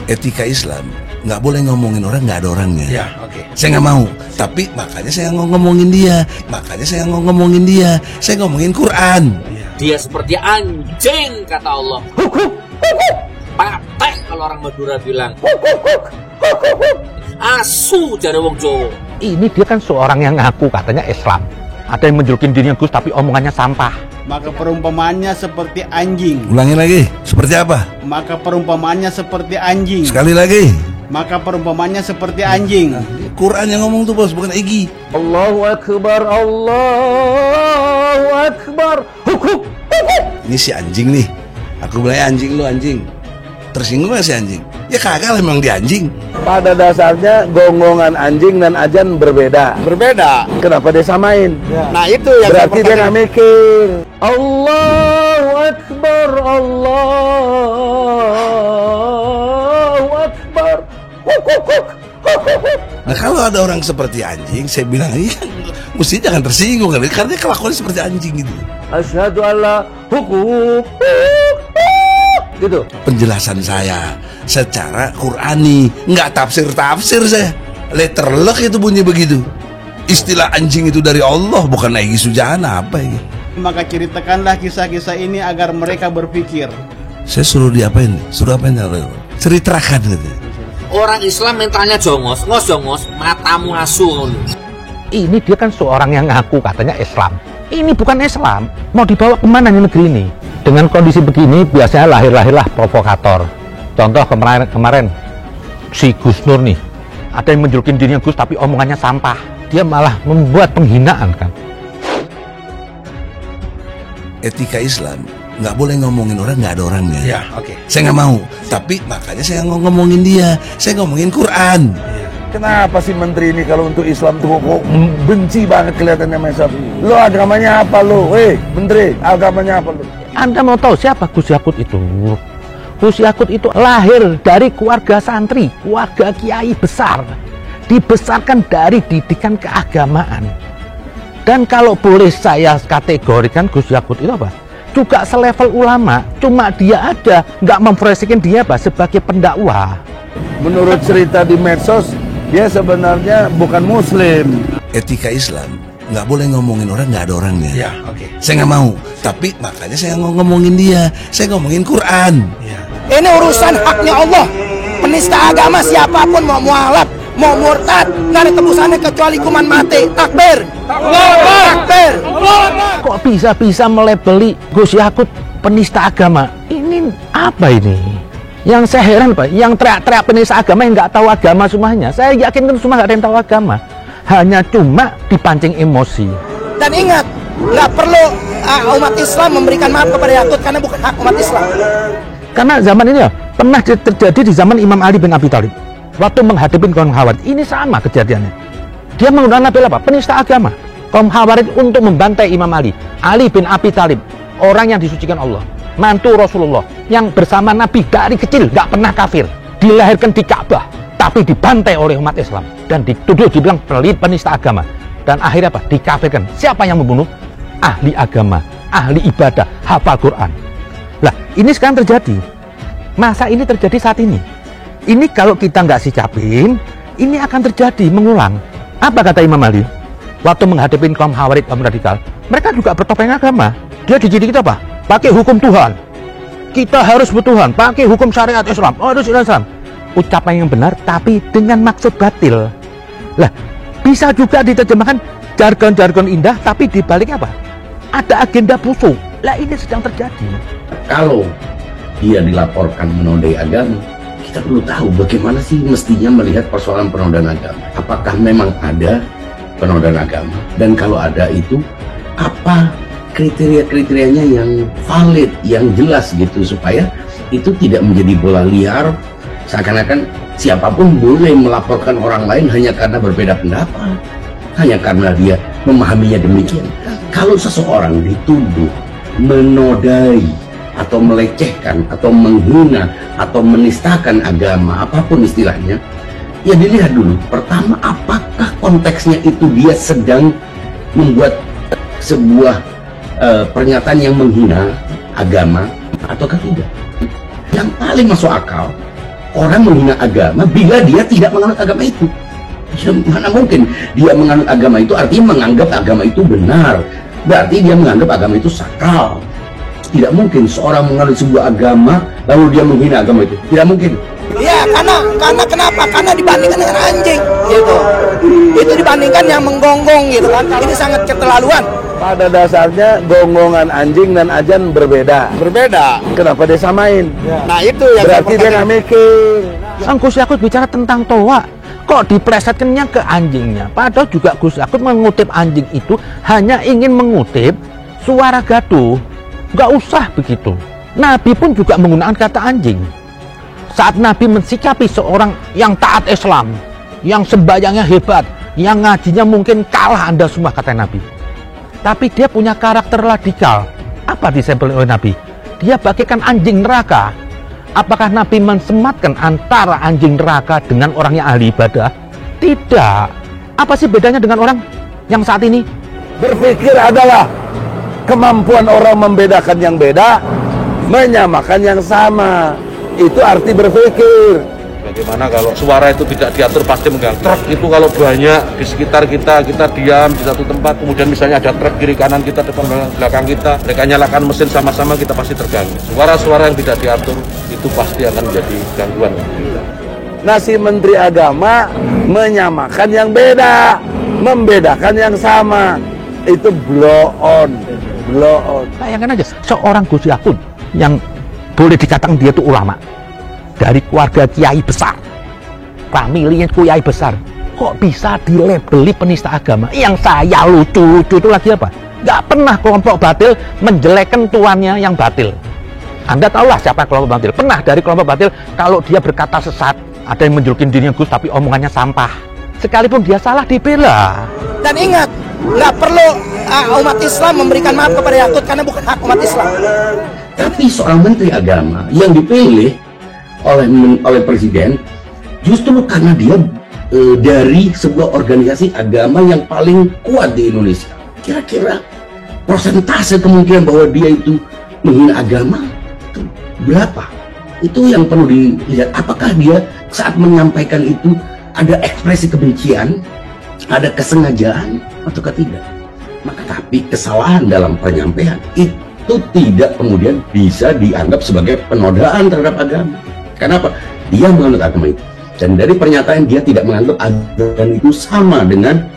Etika Islam nggak boleh ngomongin orang nggak ada orangnya. Ya, oke. Saya nggak mau, tapi makanya saya ngomongin dia. Saya ngomongin Quran. Dia seperti anjing, kata Allah. Patek kalau orang Madura bilang. Asu jare wong Jawa. Ini dia kan seorang yang ngaku katanya Islam. Ada yang menjulukin dirinya Gus tapi omongannya sampah. Maka perumpamaannya seperti anjing. Ulangi lagi, seperti apa? Maka perumpamaannya seperti anjing. Sekali lagi. Maka perumpamaannya seperti anjing. Quran yang ngomong tuh bos, bukan Egi. Allahu Akbar, Allahu Akbar. Huk. Ini si anjing nih. Aku bilang anjing, lu anjing. Tersinggung gak si anjing? Ya kagak lah, memang dia anjing. Pada dasarnya gonggongan anjing dan ajan berbeda. Kenapa dia samain? Ya. Nah itu yang berarti dia nggak mikir. Allahu Akbar, Allahu Akbar. Huk. Nah kalau ada orang seperti anjing, saya bilang iya, mesti jangan tersinggung karena kelakuannya seperti anjing gitu. Asyhadu alla hukum. Gitu. Penjelasan saya secara Qurani, nggak tafsir saya. Letterlek itu bunyi begitu. Istilah anjing itu dari Allah, bukan Egy Sujana apa ini. Maka ceritakanlah kisah-kisah ini agar mereka berpikir. Saya suruh diapain? Ceritakan gitu. Orang Islam mentalnya jongos, matamu asu. Ini dia kan seorang yang ngaku katanya Islam. Ini bukan Islam. Mau dibawa kemana nih negeri ini? Dengan kondisi begini biasanya lahir-lahirlah provokator. Contoh kemarin si Gus Nur nih, ada yang menjulukin dirinya Gus tapi omongannya sampah. Dia malah membuat penghinaan kan. Etika Islam nggak boleh ngomongin orang nggak ada orangnya. Ya, oke. Saya nggak mau, tapi makanya saya ngomongin dia. Saya ngomongin Quran. Kenapa sih menteri ini kalau untuk Islam tuh kok benci banget kelihatannya Mesaf? Lo agamanya apa lo? Menteri, agamanya apa lo? Anda mau tahu siapa Gus Yakut itu? Gus Yakut itu lahir dari keluarga santri, keluarga kiai besar. Dibesarkan dari didikan keagamaan. Dan kalau boleh saya kategorikan Gus Yakut itu apa? Juga selevel ulama, cuma dia ada nggak memfresikan dia apa sebagai pendakwah. Menurut cerita di medsos, dia sebenarnya bukan Muslim. Etika Islam nggak boleh ngomongin orang nggak ada orangnya. Ya, oke. Saya nggak mau, tapi makanya saya ngomongin dia. Saya ngomongin Quran. Ya. Ini urusan haknya Allah. Penista agama siapapun mau mualaf, mau murtad, nggak ada tebusannya kecuali hukuman mati. Takbir. Takbir. Kok bisa melebeli Gus Yakut penista agama? Ini apa ini? Yang saya heran Pak, yang teriak-teriak penista agama yang nggak tahu agama semuanya. Saya yakin kan semua nggak ada yang tahu agama. Hanya cuma dipancing emosi. Dan ingat, nggak perlu umat Islam memberikan maaf kepada Yakut karena bukan hak umat Islam. Karena zaman ini ya pernah terjadi di zaman Imam Ali bin Abi Thalib. Waktu menghadapi kaum Khawarij, ini sama kejadiannya. Dia menggunakan label apa? Penista agama. Kaum Khawarij untuk membantai Imam Ali. Ali bin Abi Thalib, orang yang disucikan Allah, mantu Rasulullah, yang bersama Nabi dari kecil, nggak pernah kafir, dilahirkan di Ka'bah, tapi dibantai oleh umat Islam dan dituduh dibilang pelit penista agama. Dan akhirnya apa? Dikafirkan. Siapa yang membunuh? Ahli agama, ahli ibadah, hafal Quran. Lah, ini sekarang terjadi. Masa ini terjadi saat ini. Ini kalau kita nggak sikapin, ini akan terjadi, mengulang. Apa kata Imam Ali? Waktu menghadapi kaum Khawarij, kaum radikal, mereka juga bertopeng agama. Dia dididik kita apa? Pakai hukum Tuhan. Kita harus bertuhan, pakai hukum syariat Islam. Oh, harus Islam. Ucapan yang benar, tapi dengan maksud batil. Lah, bisa juga diterjemahkan jargon-jargon indah, tapi dibaliknya apa? Ada agenda busuk. Lah, ini sedang terjadi. Kalau dia dilaporkan menodai agama, kita perlu tahu bagaimana sih mestinya melihat persoalan penodaan agama. Apakah memang ada penodaan agama? Dan kalau ada itu, apa kriteria-kriterianya yang valid, yang jelas gitu, supaya itu tidak menjadi bola liar, seakan-akan siapapun boleh melaporkan orang lain hanya karena berbeda pendapat, hanya karena dia memahaminya demikian. Kalau seseorang dituduh menodai atau melecehkan atau menghina atau menistakan agama, apapun istilahnya, ya dilihat dulu pertama apakah konteksnya itu dia sedang membuat sebuah pernyataan yang menghina agama ataukah tidak. Yang paling masuk akal orang menghina agama bila dia tidak menganut agama itu? Ya, mana mungkin dia menganut agama itu artinya menganggap agama itu benar, berarti dia menganggap agama itu sakral. Tidak mungkin seorang menganut sebuah agama lalu dia menghina agama itu, tidak mungkin. Ya, karena kenapa? Karena dibandingkan dengan anjing, gitu. Itu dibandingkan yang menggonggong, gitu kan. Ini sangat keterlaluan. Pada dasarnya gonggongan anjing dan azan berbeda. Berbeda. Kenapa dia samain? Nah, itu yang Berarti dia nggak mikir. Sang Gus Yakut bicara tentang toa, kok diplesetkannya ke anjingnya? Padahal juga Gus Yakut mengutip anjing itu hanya ingin mengutip suara gaduh. Nggak usah begitu. Nabi pun juga menggunakan kata anjing. Saat Nabi mensikapi seorang yang taat Islam, yang sembahyangnya hebat, yang ngajinya mungkin kalah Anda semua, kata Nabi. Tapi dia punya karakter radikal. Apa disebut oleh Nabi? Dia bagaikan anjing neraka. Apakah Nabi mensematkan antara anjing neraka dengan orang yang ahli ibadah? Tidak. Apa sih bedanya dengan orang yang saat ini? Berpikir adalah kemampuan orang membedakan yang beda, menyamakan yang sama. Itu arti berpikir. Bagaimana kalau suara itu tidak diatur pasti mengganggu. Truk itu kalau banyak di sekitar kita diam di satu tempat, kemudian misalnya ada truk kiri kanan kita, depan belakang kita, mereka nyalakan mesin sama-sama, kita pasti terganggu. Suara-suara yang tidak diatur itu pasti akan menjadi gangguan. Nah, si Menteri Agama menyamakan yang beda, membedakan yang sama. Itu blow on. Bayangkan aja, seorang Gus Yakut yang boleh dikatakan dia itu ulama dari keluarga kiai besar, familinya kiai besar, kok bisa dilabeli penista agama? Yang saya lucu itu lagi apa? Nggak pernah kelompok batil menjelekkan tuannya yang batil. Anda tahulah siapa kelompok batil? Pernah dari kelompok batil kalau dia berkata sesat, ada yang menjulukin dirinya Gus tapi omongannya sampah, sekalipun dia salah dibela. Dan ingat, nggak perlu umat Islam memberikan maaf kepada Yakut karena bukan hak umat Islam. Tapi seorang menteri agama yang dipilih oleh presiden justru karena dia dari sebuah organisasi agama yang paling kuat di Indonesia. Kira-kira persentase kemungkinan bahwa dia itu menghina agama itu berapa? Itu yang perlu dilihat. Apakah dia saat menyampaikan itu ada ekspresi kebencian, ada kesengajaan atau tidak? Maka tapi kesalahan dalam penyampaian itu tidak kemudian bisa dianggap sebagai penodaan terhadap agama. Kenapa? Dia menganut agama itu. Dan dari pernyataan dia tidak menganggap agama itu sama dengan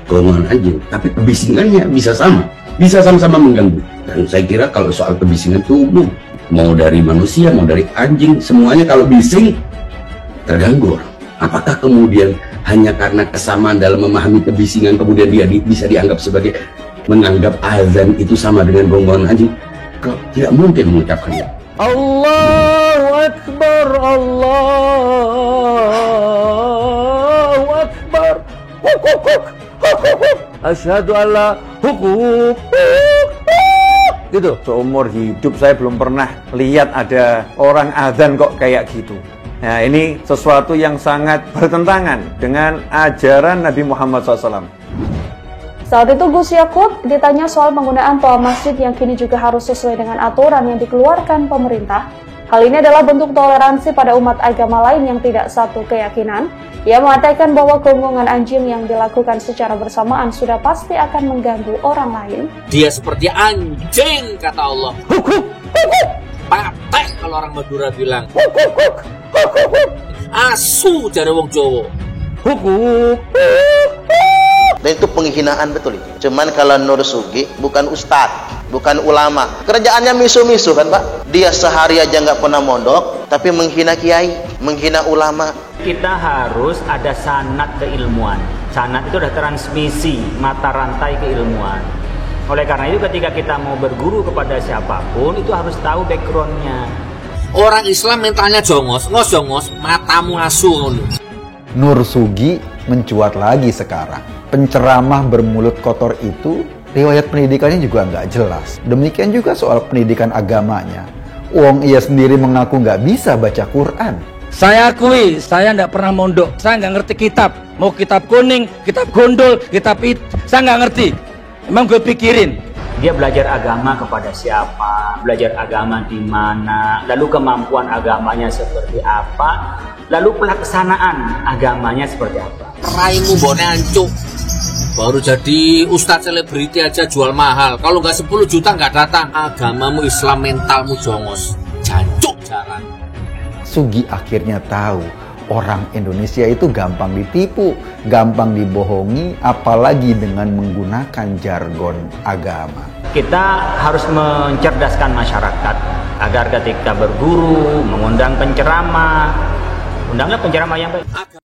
golongan anjing. Tapi kebisingannya bisa sama. Bisa sama-sama mengganggu. Dan saya kira kalau soal kebisingan itu umum. Mau dari manusia, mau dari anjing, semuanya kalau bising terganggu. Apakah kemudian hanya karena kesamaan dalam memahami kebisingan kemudian dia bisa dianggap sebagai menganggap azan itu sama dengan gonggongan anjing? Tidak mungkin mengucapkannya. Allahu Akbar, Allahu Akbar. Asyhadu alla hukuk. Gitu. Seumur hidup saya belum pernah lihat ada orang azan kok kayak gitu. Nah, ini sesuatu yang sangat bertentangan dengan ajaran Nabi Muhammad SAW. Saat itu Gus Yakut ditanya soal penggunaan toa masjid yang kini juga harus sesuai dengan aturan yang dikeluarkan pemerintah. Hal ini adalah bentuk toleransi pada umat agama lain yang tidak satu keyakinan. Ia mengatakan bahwa gonggongan anjing yang dilakukan secara bersamaan sudah pasti akan mengganggu orang lain. Dia seperti anjing, kata Allah. Patek kalau orang Madura bilang. Asu dari wong Jawa. Dan itu penghinaan betul itu. Cuman kalau Nur Sugi bukan ustadz, bukan ulama. Kerjaannya misu-misu kan Pak. Dia sehari aja nggak pernah mondok, tapi menghina kiai, menghina ulama. Kita harus ada sanad keilmuan. Sanad itu adalah transmisi mata rantai keilmuan. Oleh karena itu ketika kita mau berguru kepada siapapun itu harus tahu backgroundnya. Orang Islam mentalnya jongos, matamu asu. Nur Sugi mencuat lagi sekarang. Penceramah bermulut kotor itu riwayat pendidikannya juga nggak jelas. Demikian juga soal pendidikan agamanya. Wong ia sendiri mengaku nggak bisa baca Quran. Saya akui, saya nggak pernah mondok. Saya nggak ngerti kitab. Mau kitab kuning, kitab gondol, kitab it, saya nggak ngerti. Emang gue pikirin. Dia belajar agama kepada siapa, belajar agama di mana, lalu kemampuan agamanya seperti apa. Lalu pelaksanaan agamanya seperti apa? Raimu bone ancuk. Baru jadi ustadz selebriti aja jual mahal. Kalau nggak 10 juta nggak datang. Agamamu Islam, mentalmu jongos. Jancuk jalan. Sugi akhirnya tahu orang Indonesia itu gampang ditipu, gampang dibohongi, apalagi dengan menggunakan jargon agama. Kita harus mencerdaskan masyarakat agar ketika berguru, mengundang penceramah, undanglah penceramah yang baik.